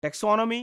Taxonomy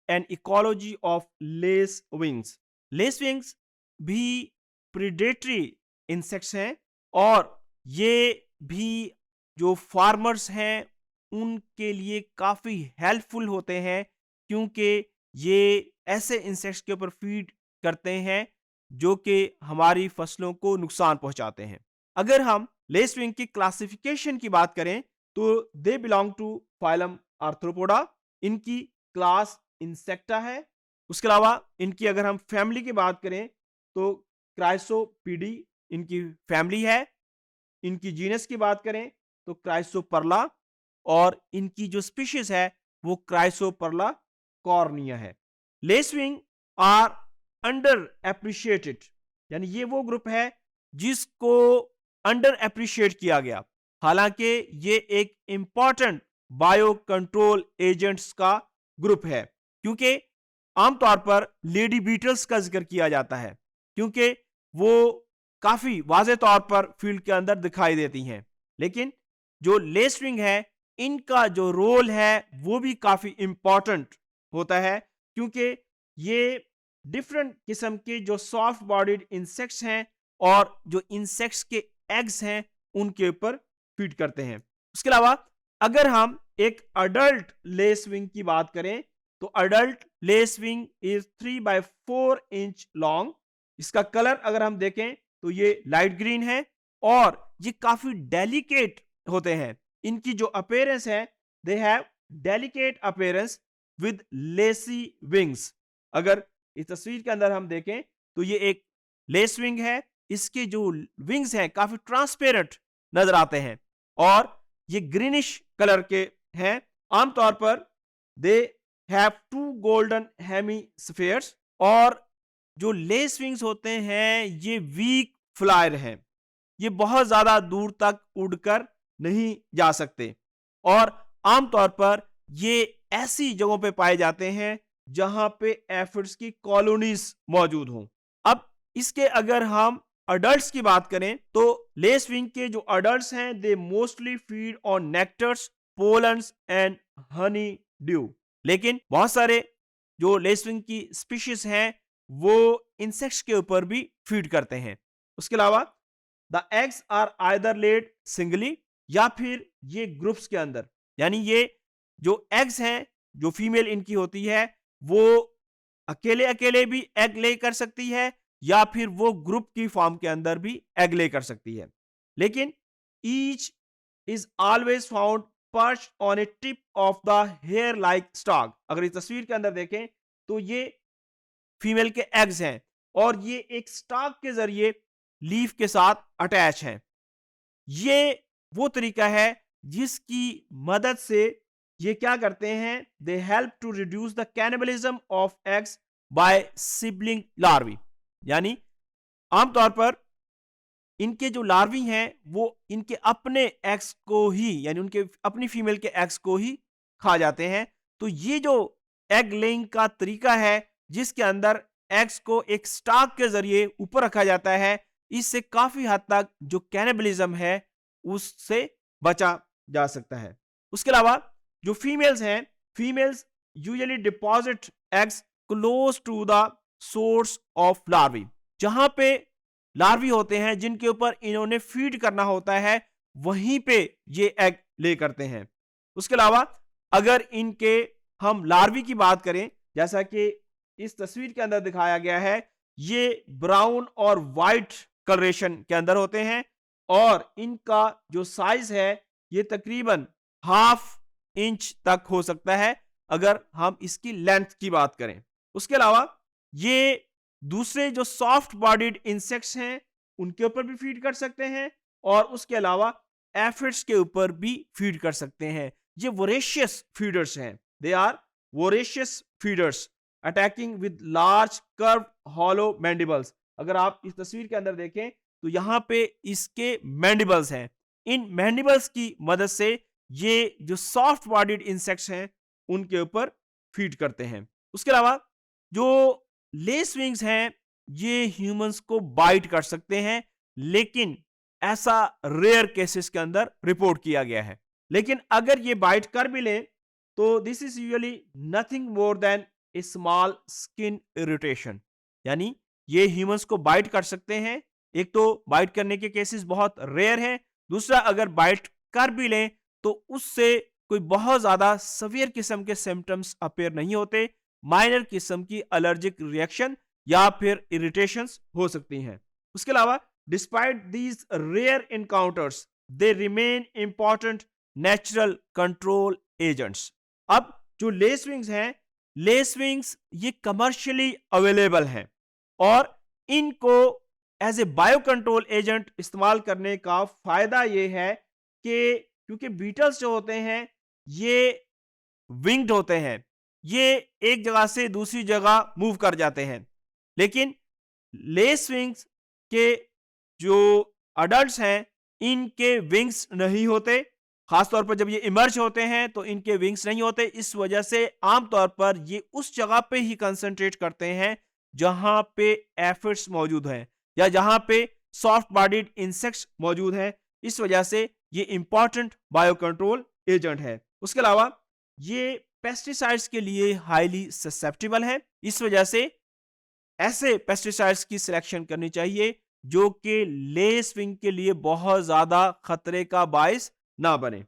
and ecology of less wings. Less wings भी predatory insects हैं और ये भी जो फार्मर्स हैं उनके लिए काफ़ी हेल्पफुल होते हैं, क्योंकि ये ऐसे इंसेक्ट्स के ऊपर फीड करते हैं जो कि हमारी फसलों को नुकसान पहुंचाते हैं। अगर हम लेसविंग की क्लासिफिकेशन की बात करें तो they belong to phylum arthropoda, इनकी क्लास इंसेक्टा है। उसके अलावा इनकी अगर हम फैमिली की बात करें तो क्राइसोपीडी इनकी फैमिली है। इनकी जीनस की बात करें तो क्राइसोपर्ला, और इनकी जो स्पीशीज है वो क्राइसोपर्ला कॉर्निया है। लेसविंग आर अंडर एप्रिशिएटेड, यानी ये वो ग्रुप है जिसको अंडर एप्रिशिएट किया गया। हालांकि ये एक इंपॉर्टेंट बायो कंट्रोल एजेंट्स का ग्रुप है, क्योंकि आमतौर पर लेडी बीटल्स का जिक्र किया जाता है क्योंकि वो काफी वाज़े तौर पर फील्ड के अंदर दिखाई देती हैं। लेकिन जो लेसविंग है इनका जो रोल है वो भी काफी इंपॉर्टेंट होता है, क्योंकि ये डिफरेंट किस्म के जो सॉफ्ट बॉडीड इंसेक्ट्स हैं और जो इंसेक्ट्स के एग्स हैं उनके ऊपर फीड करते हैं। उसके अलावा अगर हम एक अडल्ट लेसविंग की बात करें तो adult lacewing is 3 by 4 inch long. इसका कलर अगर हम देखें तो ये लाइट ग्रीन है और ये काफी डेलिकेट होते हैं। इनकी जो अपीयरेंस है, they have delicate appearance with lacy wings. अगर इस तस्वीर के अंदर हम देखें तो ये एक लेस विंग है, इसके जो विंग्स हैं काफी ट्रांसपेरेंट नजर आते हैं और ये ग्रीनिश कलर के हैं। आमतौर पर दे हैव 2 गोल्डन हेमीस्फीयर्स, और जो लेस विंग्स होते हैं ये वीक फ्लायर हैं, ये बहुत ज्यादा दूर तक उड़कर नहीं जा सकते और आमतौर पर ये ऐसी जगहों पे पाए जाते हैं जहां पे एफिड्स की कॉलोनीज मौजूद हों। अब इसके अगर हम अडल्ट्स की बात करें तो लेसविंग के जो अडल्ट्स हैं they mostly feed on nectars, pollens and honey due. लेकिन बहुत सारे जो लेसविंग की स्पीशीज हैं वो इंसेक्ट्स के ऊपर भी फीड करते हैं। उसके अलावा the eggs are either laid singly या फिर ये ग्रुप्स के अंदर, यानी ये जो एग्स हैं जो फीमेल इनकी होती है वो अकेले अकेले भी एग ले कर सकती है या फिर वो ग्रुप की फॉर्म के अंदर भी एग ले कर सकती है। लेकिन each is always found perch on a tip of the hair like stalk. अगर इस तस्वीर के अंदर देखें तो ये फीमेल के एग्स हैं और ये एक स्टॉक के जरिए लीफ के साथ अटैच हैं। ये वो तरीका है जिसकी मदद से ये क्या करते हैं, they help to reduce the cannibalism of eggs by sibling larvae. यानी आमतौर पर इनके जो लार्वी हैं वो इनके अपने एग्स को ही, यानी उनके अपनी फीमेल के एग्स को ही खा जाते हैं। तो ये जो एग लेइंग का तरीका है जिसके अंदर एग्स को एक स्टॉक के जरिए ऊपर रखा जाता है, इससे काफी हद तक जो कैनिबलिज्म है उससे बचा जा सकता है। उसके अलावा जो फीमेल्स हैं, females usually deposit eggs close to the source of larvae, जहां पे लार्वी होते हैं जिनके ऊपर इन्होंने फीड करना होता है वहीं पे ये एग ले करते हैं। उसके अलावा अगर इनके हम लार्वी की बात करें, जैसा कि इस तस्वीर के अंदर दिखाया गया है, ये ब्राउन और वाइट कलरेशन के अंदर होते हैं और इनका जो साइज है ये तकरीबन 1/2 इंच तक हो सकता है अगर हम इसकी लेंथ की बात करें। उसके अलावा ये दूसरे जो सॉफ्ट बॉडीड इंसेक्ट्स हैं उनके ऊपर भी फीड कर सकते हैं और उसके अलावा एफिड्स के ऊपर भी फीड कर सकते हैं। ये वोरेशियस फीडर्स हैं, they are voracious feeders attacking with large curve hollow mandibles. अगर आप इस तस्वीर के अंदर देखें तो यहां पे इसके मैंडिबल्स हैं, इन मैंडिबल्स की मदद से ये जो सॉफ्ट बॉडीड इंसेक्ट्स हैं उनके ऊपर फीड करते हैं। उसके अलावा जो लेस विंग्स हैं ये ह्यूमंस को बाइट कर सकते हैं, लेकिन ऐसा रेयर केसेस के अंदर रिपोर्ट किया गया है। लेकिन अगर ये बाइट कर भी लें तो this is usually nothing more than A small skin irritation, यानी ये ह्यूमंस को बाइट कर सकते हैं। एक तो बाइट करने के केसेस बहुत रेयर हैं, दूसरा अगर बाइट कर भी लें तो उससे कोई बहुत ज्यादा सवियर किस्म के सिम्टम्स अपेयर नहीं होते, माइनर किस्म की एलर्जिक रिएक्शन या फिर इरिटेशंस हो सकती हैं। उसके अलावा despite these rare encounters they remain important natural control agents. अब जो लेस विंग्स हैं, लेस विंग्स ये कमर्शियली अवेलेबल हैं और इनको as a bio control agent इस्तेमाल करने का फायदा ये है कि क्योंकि बीटल्स जो होते हैं ये विंग्ड होते हैं, ये एक जगह से दूसरी जगह मूव कर जाते हैं, लेकिन लेस विंग्स के जो अडल्ट्स हैं इनके विंग्स नहीं होते। खासतौर पर जब ये इमर्ज होते हैं तो इनके विंग्स नहीं होते, इस वजह से आमतौर पर ये उस जगह पे ही कंसंट्रेट करते हैं जहां पे एफिड्स मौजूद हैं या जहां पे सॉफ्ट बॉडीड इंसेक्ट्स मौजूद हैं। इस वजह से ये इंपॉर्टेंट बायो कंट्रोल एजेंट है। उसके अलावा ये पेस्टिसाइड्स के लिए हाईली ससेप्टेबल है, इस वजह से ऐसे पेस्टिसाइड्स की सिलेक्शन करनी चाहिए जो कि लेस विंग के लिए बहुत ज्यादा खतरे का बायस ना बने।